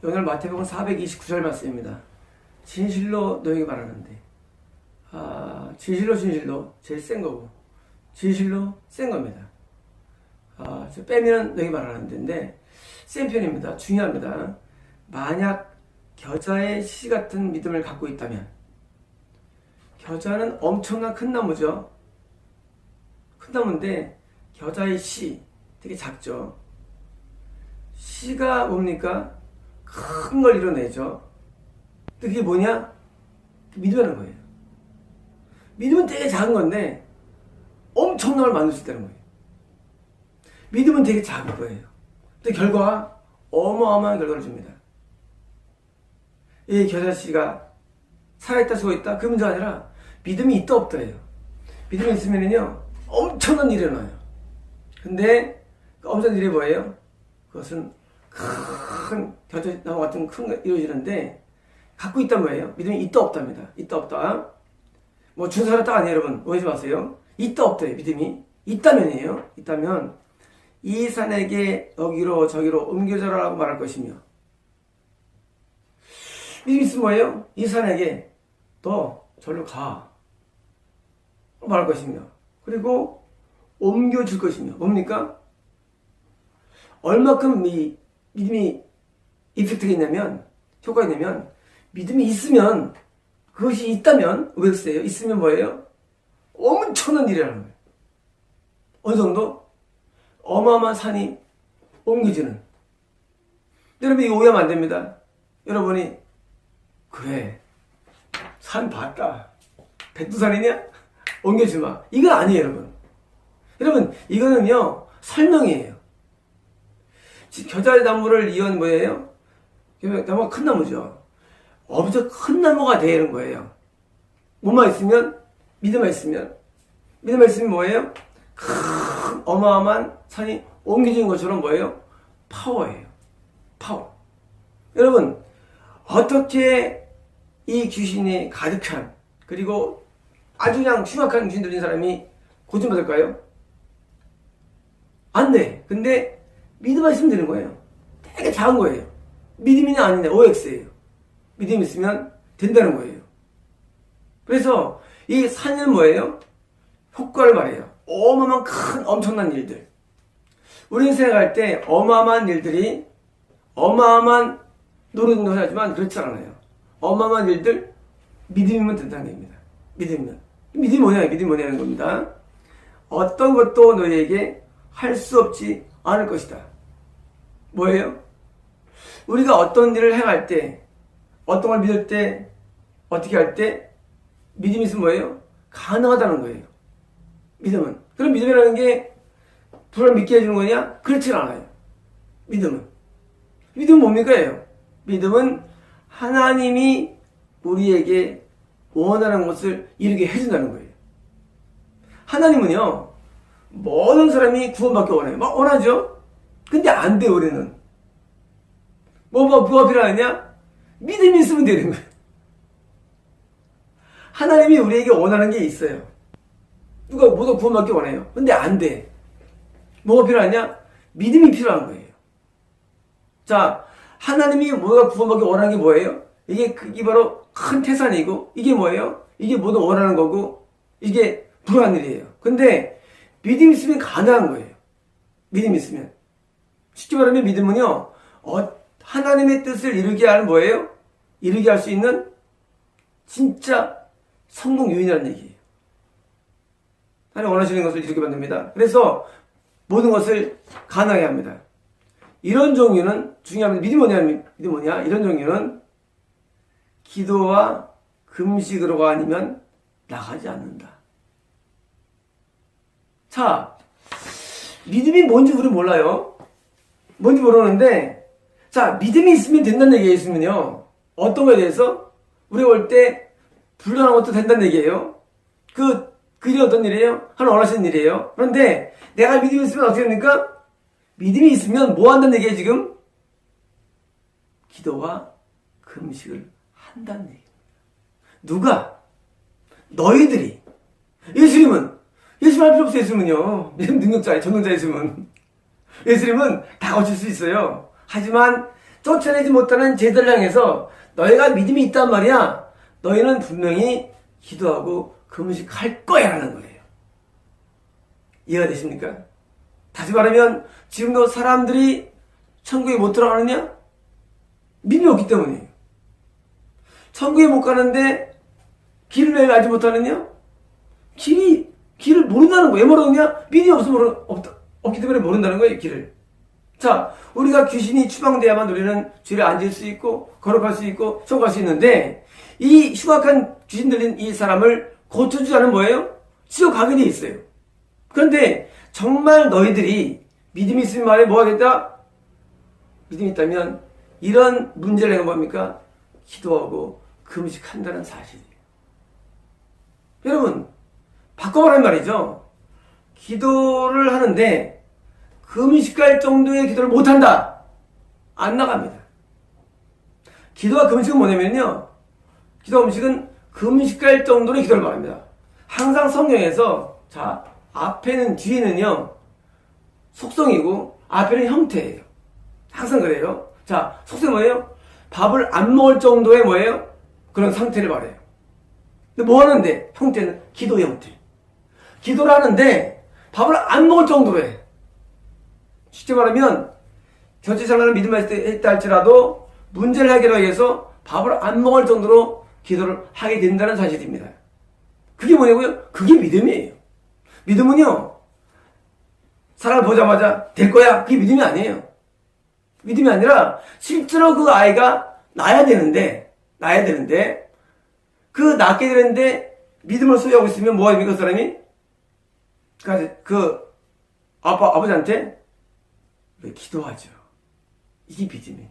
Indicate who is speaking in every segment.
Speaker 1: 오늘 마태복음 429절 말씀입니다. 진실로 너에게 말하는데, 진실로 제일 센 거고, 진실로 센 겁니다. 저 빼면 너에게 말하는데, 센 편입니다. 중요합니다. 만약 겨자의 씨 같은 믿음을 갖고 있다면, 겨자는 엄청난 큰 나무죠. 큰 나무인데 겨자의 씨 되게 작죠. 씨가 뭡니까? 큰 걸 이뤄내죠. 근데 그게 뭐냐? 믿음이라는 거예요. 믿음은 되게 작은 건데 엄청난 걸 만들 수 있다는 거예요. 믿음은 되게 작은 거예요. 근데 결과 어마어마한 결과를 줍니다. 이 겨자씨가 살아있다 죽어있다 그 문제가 아니라 믿음이 있다 없다예요. 믿음이 있으면요 엄청난 일이 일어나요. 근데 그 엄청난 일이 뭐예요? 그것은 큰 겨자나무 같은 큰 거 이루어지는데 갖고 있단 뭐예요? 믿음이 있다 없답니다. 있다 없다. 뭐 준사가 딱 아니에요 여러분. 오해하지 마세요. 있다 없다예요. 믿음이 있다면이에요. 있다면 이 산에게 여기로 저기로 옮겨져라라고 말할 것이며, 믿음이 있으면 뭐예요? 이 산에게 너 절로 가 말할 것이며, 그리고 옮겨줄 것이며, 뭡니까? 얼마큼 이 믿음이 임팩트가 있냐면, 효과가 있냐면, 믿음이 있으면, 그것이 있다면, OX예요. 있으면 뭐예요? 엄청난 일이라는 거예요. 어느 정도? 어마어마한 산이 옮겨지는. 여러분 이거 오해하면 안 됩니다. 여러분이 그래 산 봤다. 백두산이냐? 옮겨주마. 이건 아니에요 여러분. 여러분 이거는요 설명이에요. 겨자나무를 이은 뭐예요? 나무가 큰 나무죠. 엄청 큰 나무가 되는 거예요. 뭐만 있으면? 믿음만 있으면 뭐예요? 큰 어마어마한 산이 옮겨진 것처럼 뭐예요? 파워예요. 파워. 여러분 어떻게 이 귀신이 가득한, 그리고 아주 그냥 흉악한 귀신 들린 사람이 고침받을까요? 안 돼. 근데 믿음만 있으면 되는 거예요. 되게 작은 거예요. 믿음이냐 아니냐 OX예요. 믿음이 있으면 된다는 거예요. 그래서 이 산은 뭐예요? 효과를 말해요. 어마어마한 큰 엄청난 일들. 우리는 생각할 때 어마어마한 일들이 어마어마한 노력도 하지만 그렇지 않아요. 어마어마한 일들 믿음이면 된다는 겁니다. 믿음이면. 믿음이 뭐냐? 믿음이 뭐냐는 겁니다. 어떤 것도 너희에게 할 수 없지 않을 것이다. 뭐예요? 우리가 어떤 일을 행할 때, 어떤 걸 믿을 때, 어떻게 할 때 믿음이 있으면 뭐예요? 가능하다는 거예요. 믿음은. 그럼 믿음이라는 게 불을 믿게 해주는 거냐? 그렇진 않아요. 믿음은 뭡니까? 믿음은 하나님이 우리에게 원하는 것을 이루게 해준다는 거예요. 하나님은요 모든 사람이 구원받기 원해요. 막 원하죠? 근데 안 돼. 우리는 뭐가 필요하냐? 믿음이 있으면 되는 거예요. 하나님이 우리에게 원하는 게 있어요. 누가 모두 구원받기 원해요. 근데 안 돼. 뭐가 필요하냐? 믿음이 필요한 거예요. 자, 하나님이 뭐가 구원받기 원하는 게 뭐예요? 이게 바로 큰 태산이고, 이게 뭐예요? 이게 모두 원하는 거고, 이게 불가능한 일이에요. 근데 믿음이 있으면 가능한 거예요. 믿음이 있으면. 쉽게 말하면 믿음은요, 하나님의 뜻을 이루게 하는 뭐예요? 이루게 할 수 있는 진짜 성공 요인이라는 얘기예요. 하나님 원하시는 것을 이루게 만듭니다. 그래서 모든 것을 가능하게 합니다. 이런 종류는 중요합니다. 믿음 뭐냐? 이런 종류는 기도와 금식으로가 아니면 나가지 않는다. 자, 믿음이 뭔지 우리 몰라요. 뭔지 모르는데, 자, 믿음이 있으면 된다는 얘기가 있으면요. 어떤 거에 대해서? 우리가 볼 때 불가능한 것도 된다는 얘기예요. 그 일이 어떤 일이에요? 하나님 원하시는 일이에요. 그런데 내가 믿음이 있으면 어떻게 됩니까? 믿음이 있으면 뭐 한다는 얘기예요 지금? 기도와 금식을 한다는 얘기입니다. 누가? 너희들이. 예수님은 할 필요 없어요. 예수님은요 능력자예요. 전능자. 예수님은 다 고칠 수 있어요. 하지만 쫓아내지 못하는 쟤들을 향해서 너희가 믿음이 있단 말이야. 너희는 분명히 기도하고 금식할 거야 라는 거예요. 이해가 되십니까? 다시 말하면 지금도 사람들이 천국에 못 들어가느냐? 믿음이 없기 때문이에요. 천국에 못 가는데 길을 왜 알지 못하느냐? 길을 모른다는 거예요. 왜 모르느냐? 믿음이 없기 때문에 모른다는 거예요, 길을. 자, 우리가 귀신이 추방돼야만 우리는 죄를 앉을 수 있고, 거룩할 수 있고, 천국 갈 수 있는데, 이 흉악한 귀신 들린 이 사람을 고쳐주자는 뭐예요? 지옥 가게 돼 있어요. 그런데 정말 너희들이 믿음이 있으면 말해 뭐 하겠다? 믿음이 있다면 이런 문제를 해가 뭡니까? 기도하고 금식한다는 사실이에요. 여러분, 바꿔보란 말이죠. 기도를 하는데 금식할 정도의 기도를 못한다. 안 나갑니다. 기도와 금식은 뭐냐면요. 기도와 금식은 금식할 정도의 기도를 말합니다. 항상 성경에서 자, 앞에는 뒤에는요. 속성이고 앞에는 형태예요. 항상 그래요. 자, 속성이 뭐예요? 밥을 안 먹을 정도의 뭐예요? 그런 상태를 말해요. 근데 뭐 하는데? 형태는 기도 형태. 기도를 하는데 밥을 안 먹을 정도로 해. 쉽게 말하면 전체생활을 믿음을 했다 할지라도 문제를 해결하기 위해서 밥을 안 먹을 정도로 기도를 하게 된다는 사실입니다. 그게 뭐냐고요? 그게 믿음이에요. 믿음은요, 사람을 보자마자 될 거야. 그게 믿음이 아니에요. 믿음이 아니라 실제로 그 아이가 낳아야 되는데 그 낳게 되는데 믿음을 소유하고 있으면 뭐가 됩니까? 그 사람이? 그 아버지한테 왜 기도하죠? 이게 믿음이에요.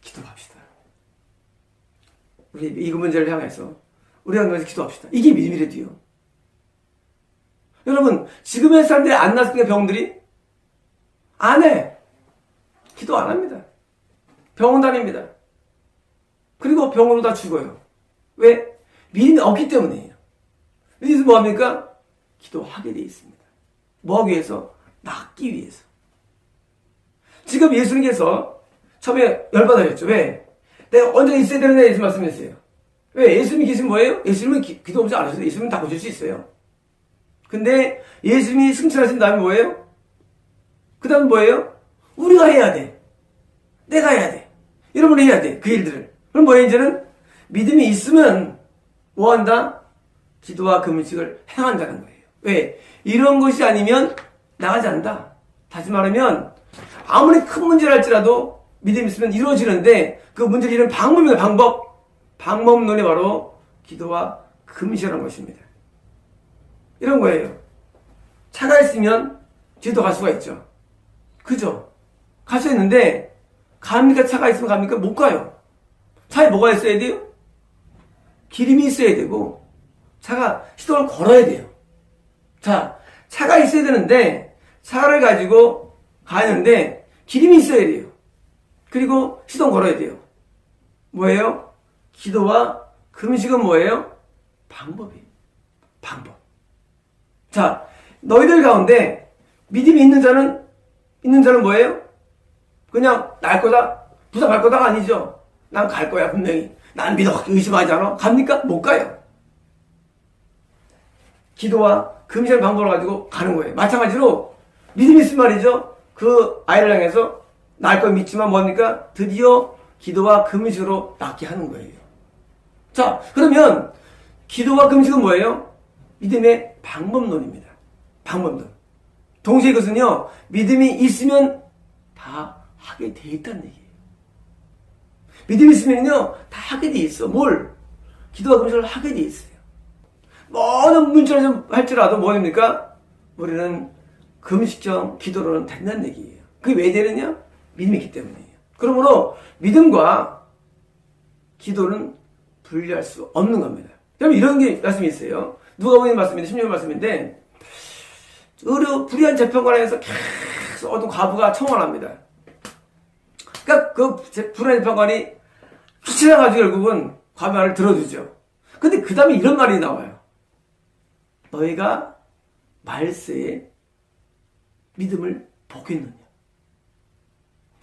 Speaker 1: 기도합시다. 우리 이 문제를 향해서 우리 한번에서 기도합시다. 이게 믿음이래도요. 여러분, 지금의 사람들이 안 났으니까 병들이 안 해. 기도 안 합니다. 병원 다닙니다. 그리고 병으로 다 죽어요. 왜? 믿음이 없기 때문이에요. 믿음이 뭐합니까? 기도하게 돼 있습니다. 뭐 하기 위해서? 낫기 위해서. 지금 예수님께서 처음에 열받아졌죠. 왜? 내가 언제 있어야 되는데 예수 말씀했어요. 왜? 예수님이 계시면 뭐예요? 예수님은 기도 없이 안 하셔도 예수님은 다 고칠 수 있어요. 근데 예수님이 승천하신 다음에 뭐예요? 그 다음 뭐예요? 우리가 해야 돼. 내가 해야 돼. 여러분이 해야 돼. 그 일들을. 그럼 뭐예요? 이제는 믿음이 있으면 뭐 한다? 기도와 금식을 행한다는 거예요. 왜? 이런 것이 아니면 나가지 않는다. 다시 말하면 아무리 큰 문제를 할지라도 믿음이 있으면 이루어지는데 그 문제를 이루는 방법입니다. 방법론이 바로 기도와 금식이라는 것입니다. 이런 거예요. 차가 있으면 뒤도 갈 수가 있죠. 그죠? 갈 수 있는데 갑니까? 차가 있으면 갑니까? 못 가요. 차에 뭐가 있어야 돼요? 기름이 있어야 되고 차가 시동을 걸어야 돼요. 자, 차가 있어야 되는데 차를 가지고 가는데 기름이 있어야 돼요. 그리고 시동 걸어야 돼요. 뭐예요? 기도와 금식은 뭐예요? 방법이에요. 방법. 자, 너희들 가운데 믿음이 있는 자는 뭐예요? 그냥 날 거다, 부산 갈 거다가 아니죠. 난 갈 거야, 분명히. 난 믿어, 의심하지 않아? 갑니까? 못 가요. 기도와 금식의 방법을 가지고 가는 거예요. 마찬가지로 믿음이 있으면 말이죠. 그 아이를 향해서 날 걸 믿지만 뭡니까? 드디어 기도와 금식으로 낫게 하는 거예요. 자, 그러면 기도와 금식은 뭐예요? 믿음의 방법론입니다. 방법론. 동시에 이것은요, 믿음이 있으면 다 하게 돼 있다는 얘기예요. 믿음이 있으면요, 다 하게 돼 있어. 뭘? 기도와 금식을 하게 돼 있어요. 모든 문제를 할지라도 뭐입니까? 우리는 금식점 기도로는 된다는 얘기예요. 그게 왜 되느냐? 믿음이 있기 때문이에요. 그러므로 믿음과 기도는 분리할 수 없는 겁니다. 그러면 이런 게 말씀이 있어요. 누가복음 말씀인데 16절 말씀인데 불의한 재판관에서 계속 어떤 과부가 청원합니다. 그러니까 그 불의한 재판관이 귀찮아가지고 결국은 과부 말을 들어주죠. 근데 그 다음에 이런 말이 나와요. 너희가 말세에 믿음을 보겠느냐.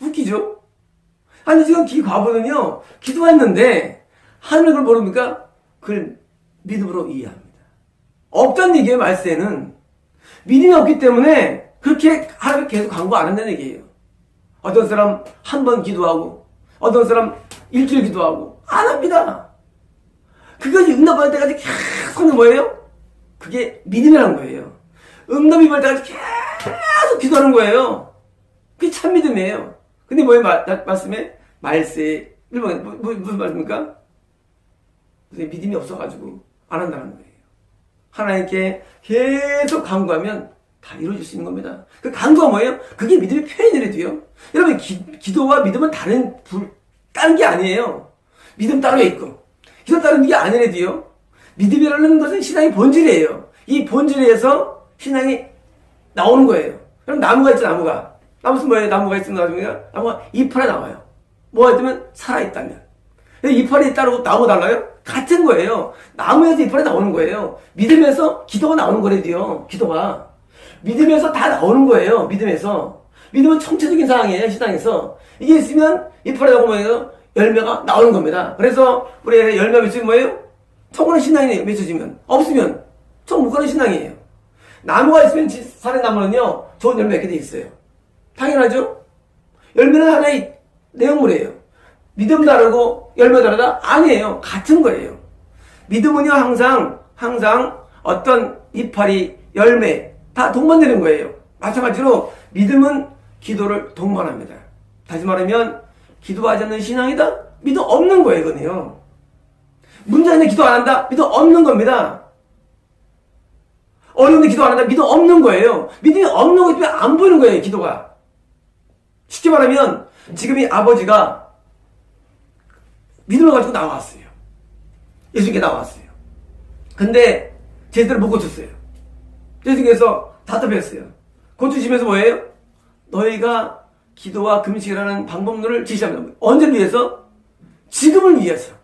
Speaker 1: 웃기죠? 아니, 지금 과부는요, 기도했는데, 하나님을 그걸 모릅니까? 그걸 믿음으로 이해합니다. 없다는 얘기예요, 말세는. 믿음이 없기 때문에, 그렇게 하나님 계속 간구 안 한다는 얘기예요. 어떤 사람 한 번 기도하고, 어떤 사람 일주일 기도하고, 안 합니다. 그것이 응답받을 때까지 계속 하는 뭐예요? 그게 믿음이라는 거예요. 응답이 받을 때까지 계속 기도하는 거예요. 그게 참 믿음이에요. 근데 뭐예요? 말씀에? 말세. 무슨 말입니까? 믿음이 없어가지고 안 한다는 거예요. 하나님께 계속 간구하면 다 이루어질 수 있는 겁니다. 그 간구가 뭐예요? 그게 믿음의 표현이래도요. 여러분, 기도와 믿음은 다른 게 아니에요. 믿음 따로 있고, 기도 따르는 게 아니래도요. 믿음이라는 것은 신앙의 본질이에요. 이 본질에서 신앙이 나오는 거예요. 그럼 나무가 있죠, 나무가. 나무는 뭐예요? 나무가 있으면 나무가 이파리 나와요. 뭐가 있다면? 살아있다면. 이파리 따르고 나무 달라요? 같은 거예요. 나무에서 이파리 나오는 거예요. 믿음에서 기도가 나오는 거래도요. 기도가. 믿음에서 다 나오는 거예요. 믿음에서. 믿음은 총체적인 상황이에요. 신앙에서. 이게 있으면 이파리 나오고 뭐예요? 열매가 나오는 겁니다. 그래서 우리 열매가 맺히면 뭐예요? 통하는 신앙이 맺혀지면. 없으면 통 못 가는 신앙이에요. 나무가 있으면 사례나무는요. 좋은 열매 맺게 돼 있어요. 당연하죠? 열매는 하나의 내용물이에요. 믿음 다르고 열매 다르다? 아니에요. 같은 거예요. 믿음은요, 항상 어떤 이파리, 열매, 다 동반되는 거예요. 마찬가지로 믿음은 기도를 동반합니다. 다시 말하면, 기도하지 않는 신앙이다? 믿음 없는 거예요, 이거는요. 문제는 기도 안 한다? 믿음 없는 겁니다. 어려운데 기도 안 한다? 믿음 없는 거예요. 믿음이 없는 거기 때문에 안 보이는 거예요, 기도가. 쉽게 말하면, 지금 이 아버지가 믿음을 가지고 나왔어요. 예수님께 나왔어요. 근데 제대로 못 고쳤어요. 예수님께서 답답했어요. 고치시면서 뭐예요? 너희가 기도와 금식이라는 방법론을 지시합니다. 언제를 위해서? 지금을 위해서.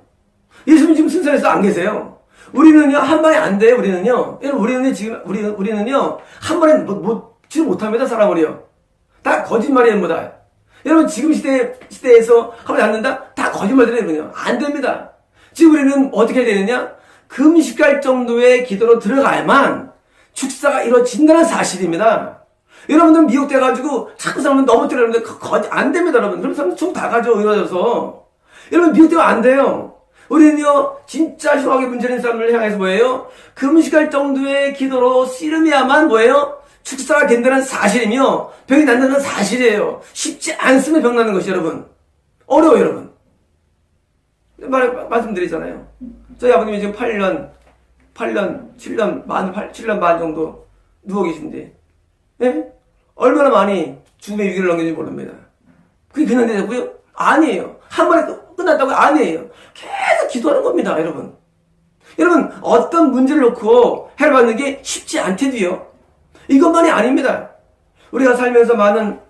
Speaker 1: 예수님 지금 순산에서 안 계세요. 우리는요, 한 번에 안 돼요, 우리는요. 우리는요, 한 번에 치료 못합니다, 사람을요. 다 거짓말이에요, 뭐다. 여러분, 지금 시대에서 하면 안 된다? 다 거짓말들이에요. 안 됩니다. 지금 우리는 어떻게 해야 되느냐? 금식할 정도의 기도로 들어가야만 축사가 이루어진다는 사실입니다. 여러분들 미혹돼가지고 자꾸 사람은 넘어뜨리는데 안 됩니다, 여러분. 그럼 사람 총 다 가져, 이루어져서. 여러분, 미혹되면 안 돼요. 우리는요, 진짜 흉하게 문제는 사람을 향해서 뭐예요? 금식할 정도의 기도로 씨름해야만 뭐예요? 축사가 된다는 사실이며 병이 난다는 사실이에요. 쉽지 않으면 병 나는 것이 여러분. 어려워요, 여러분. 말씀드리잖아요. 저희 아버님이 지금 7년 반 정도 누워 계신데, 예? 얼마나 많이 죽음의 위기를 넘겼는지 모릅니다. 그게 그냥 되고요? 아니에요. 한 번에 끝났다고? 아니에요. 계속 기도하는 겁니다, 여러분. 여러분, 어떤 문제를 놓고 해결받는 게 쉽지 않대도요. 이것만이 아닙니다. 우리가 살면서 많은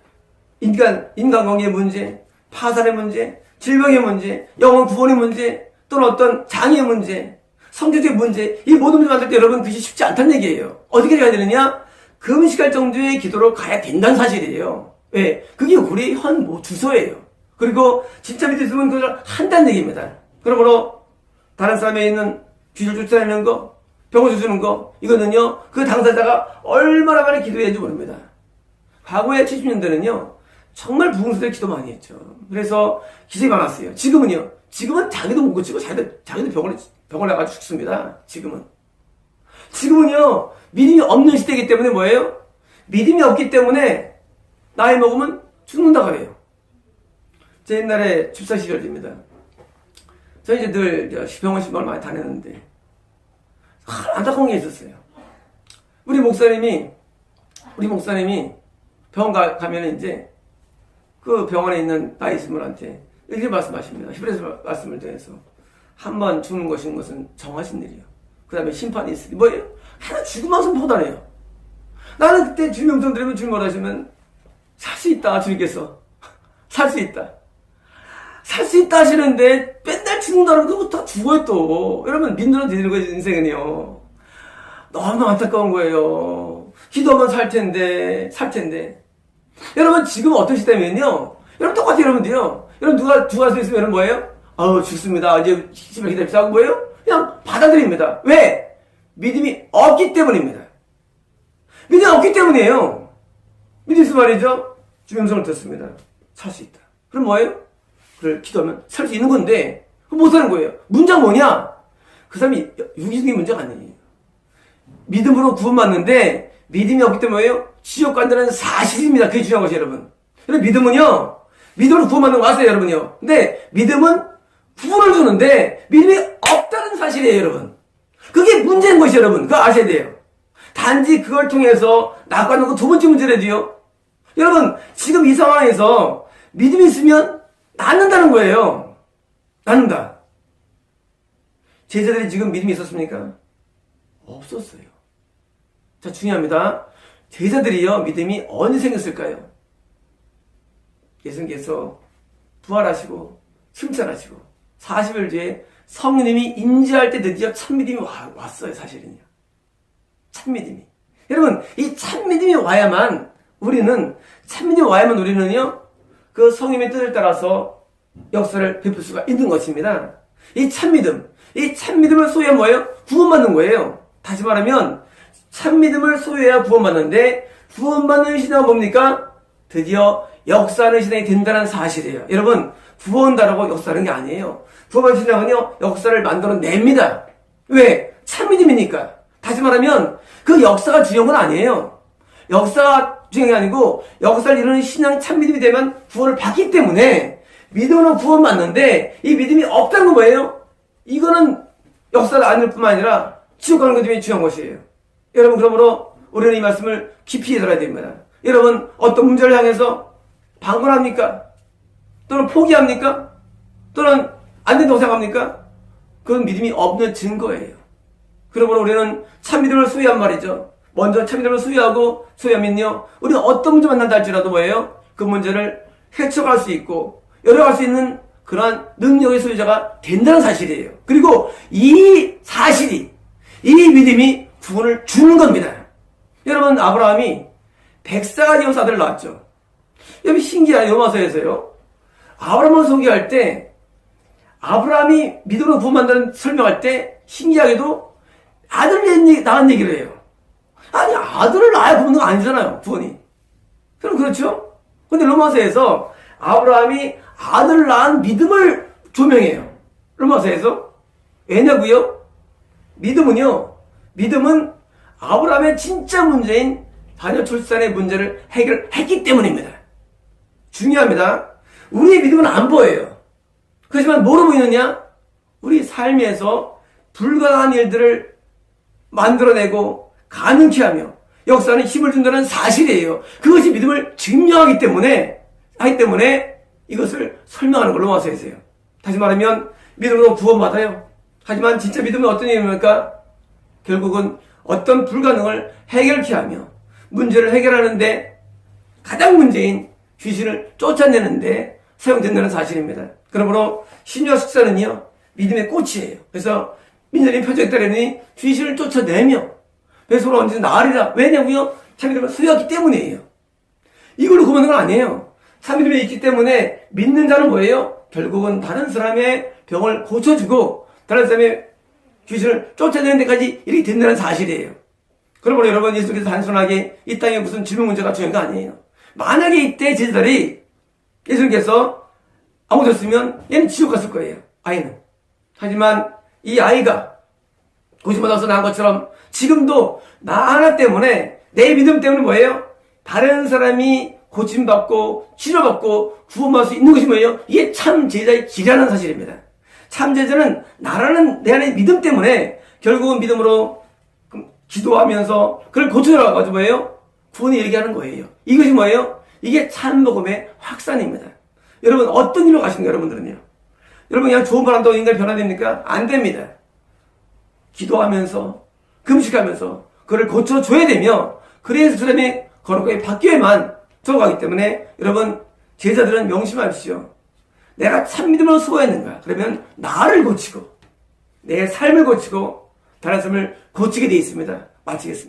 Speaker 1: 인간관계의 문제, 파산의 문제, 질병의 문제, 영혼 구원의 문제, 또는 어떤 장애의 문제, 성교적인 문제, 이 모든 문제 만들 때 여러분 그것이 쉽지 않다는 얘기예요. 어떻게 해야 되느냐? 금식할 정도의 기도로 가야 된다는 사실이에요. 왜? 그게 우리의 주소예요. 그리고 진짜 믿으시면 그걸 한다는 얘기입니다. 그러므로 다른 사람에 있는 귀를 쫓아내는 거, 병을 주는 거, 이거는요, 그 당사자가 얼마나 많이 기도했는지 모릅니다. 과거에 70년대는요, 정말 부흥수들 기도 많이 했죠. 그래서 기적이 많았어요. 지금은 자기도 못 고치고 자기도 병을 나가지고 죽습니다. 지금은요, 믿음이 없는 시대이기 때문에 뭐예요? 믿음이 없기 때문에 나이 먹으면 죽는다 그래요. 제 옛날에 집사 시절입니다. 저 이제 늘 병원 신방을 많이 다녔는데, 안타까운 게 있었어요. 우리 목사님이 병원 가면 이제 그 병원에 있는 나이 있은 분한테 이렇게 말씀하십니다. 히브리서 말씀을 통해서 한 번 죽는 것은 정하신 일이요. 그 다음에 심판이 있으니 뭐예요? 하나 죽음 항상 보다네요. 나는 그때 주님 명령 드리면 주님 뭐라 하시면 살 수 있다, 주님께서. 살 수 있다. 살 수 있다 하시는데 맨날 죽는다는 거 다 죽어요 또. 여러분 민들어 드리는 거지 인생은요. 너무 안타까운 거예요. 기도하면 살 텐데. 여러분 지금 어떤 시대면요. 여러분 똑같아요 여러분들요. 여러분 누가 할 수 있으면 뭐예요? 죽습니다. 이제 시집을 기다립시다 하고 뭐예요? 그냥 받아들입니다. 왜? 믿음이 없기 때문입니다. 믿음이 없기 때문이에요. 믿음이 있으면 말이죠. 주의 음성을 듣습니다. 살 수 있다. 그럼 뭐예요? 그걸 기도하면 살 수 있는 건데 못 사는 거예요. 문제가 뭐냐? 그 사람이 육신적인 문제가 아니에요. 믿음으로 구원받는데 믿음이 없기 때문에 뭐예요? 지옥 간다는 사실입니다. 그게 중요한 것이 여러분. 여러분 믿음은요. 믿음으로 구원받는 거 아세요 여러분요. 근데 믿음은 구원을 주는데 믿음이 없다는 사실이에요 여러분. 그게 문제인 것이 여러분. 그거 아셔야 돼요. 단지 그걸 통해서 낙관하는 거 두 번째 문제라도요. 여러분 지금 이 상황에서 믿음이 있으면 낫는다는 거예요. 낫는다. 제자들이 지금 믿음이 있었습니까? 없었어요. 자, 중요합니다. 제자들이요, 믿음이 언제 생겼을까요? 예수님께서 부활하시고, 승천하시고, 40일 뒤에 성령님이 임재할 때 드디어 참믿음이 왔어요, 사실은요. 참믿음이. 여러분, 이 참믿음이 와야만, 우리는요, 그 성령님의 뜻을 따라서 역사를 베풀 수가 있는 것입니다. 이 참믿음을 소유하면 뭐예요? 구원받는 거예요. 다시 말하면 참믿음을 소유해야 구원받는데 구원받는 신앙은 뭡니까? 드디어 역사하는 신앙이 된다는 사실이에요. 여러분 구원다라고 역사하는 게 아니에요. 구원받는 신앙은요 역사를 만들어냅니다. 왜? 참믿음이니까. 다시 말하면 그 역사가 중요한 건 아니에요. 역사가 중요한 게 아니고 역사를 이루는 신앙 참믿음이 되면 구원을 받기 때문에 믿음으로 구원받는데 이 믿음이 없다는 건 뭐예요? 이거는 역사를 아닐 뿐만 아니라 지옥 가는 것이 중요한 것이에요. 여러분 그러므로 우리는 이 말씀을 깊이 들어야 됩니다. 여러분 어떤 문제를 향해서 방관합니까? 또는 포기합니까? 또는 안 된다고 생각합니까? 그건 믿음이 없는 증거예요. 그러므로 우리는 참믿음을 소유한 말이죠. 먼저 참믿음을 소유하면요 우리는 어떤 문제 만난다 할지라도 뭐예요? 그 문제를 헤쳐갈 수 있고 열어갈 수 있는 그러한 능력의 소유자가 된다는 사실이에요. 그리고 이 사실이 이 믿음이 구원을 주는 겁니다. 여러분 아브라함이 100세가 되어서 아들을 낳았죠. 여러분 신기한 로마서에서요. 아브라함을 소개할 때 아브라함이 믿음으로 구원받는다는 설명할 때 신기하게도 아들 낳은 얘기를 해요. 아니 아들을 낳아야 구원은 아니잖아요. 구원이. 그럼 그렇죠? 근데 로마서에서 아브라함이 아들을 낳은 믿음을 조명해요. 로마서에서. 왜냐고요? 믿음은 아브라함의 진짜 문제인 자녀 출산의 문제를 해결했기 때문입니다. 중요합니다. 우리의 믿음은 안 보여요. 그렇지만 뭐로 보이느냐? 우리 삶에서 불가능한 일들을 만들어내고 가능케 하며 역사는 힘을 준다는 사실이에요. 그것이 믿음을 증명하기 때문에 이것을 설명하는 걸로 와서 했어요. 다시 말하면 믿음으로 구원받아요. 하지만 진짜 믿음은 어떤 의미입니까? 결국은 어떤 불가능을 해결케 하며 문제를 해결하는데 가장 문제인 귀신을 쫓아내는데 사용된다는 사실입니다. 그러므로 신유와 숙사는요 믿음의 꽃이에요. 그래서 민들이 표적에 따르니 귀신을 쫓아내며 배속으로 언제든 나으리라. 왜냐고요? 참믿음을 소유하기 때문이에요. 이걸로 구원하는 건 아니에요. 참믿음이 있기 때문에 믿는 자는 뭐예요? 결국은 다른 사람의 병을 고쳐주고 다른 사람의 귀신을 쫓아내는 데까지 이렇게 된다는 사실이에요. 그러므로 여러분 예수께서 단순하게 이 땅에 무슨 질문 문제가 중요한 거 아니에요. 만약에 이때 제자들이 예수님께서 안 오셨으면 얘는 지옥 갔을 거예요. 아이는. 하지만 이 아이가 고집받아서 낳은 것처럼 지금도 나 하나 때문에 내 믿음 때문에 뭐예요? 다른 사람이 고침받고 치료받고 구원받을 수 있는 것이 뭐예요? 이게 참 제자의 길이라는 사실입니다. 참 제자는 나라는 내 안에 믿음 때문에 결국은 믿음으로 기도하면서 그걸 고쳐나가가지고 뭐예요? 구원을 얘기하는 거예요. 이것이 뭐예요? 이게 참 복음의 확산입니다. 여러분 어떤 일로 가십니까? 여러분들은요. 여러분 그냥 좋은 바람도 인간이 변화됩니까? 안 됩니다. 기도하면서 금식하면서 그를 고쳐줘야 되며 그래서 그 사람이 거룩하게 바뀌어야만 들어가기 때문에 여러분 제자들은 명심하십시오. 내가 참 믿음으로 수고했는가? 그러면 나를 고치고 내 삶을 고치고 다른 삶을 고치게 되어 있습니다. 마치겠습니다.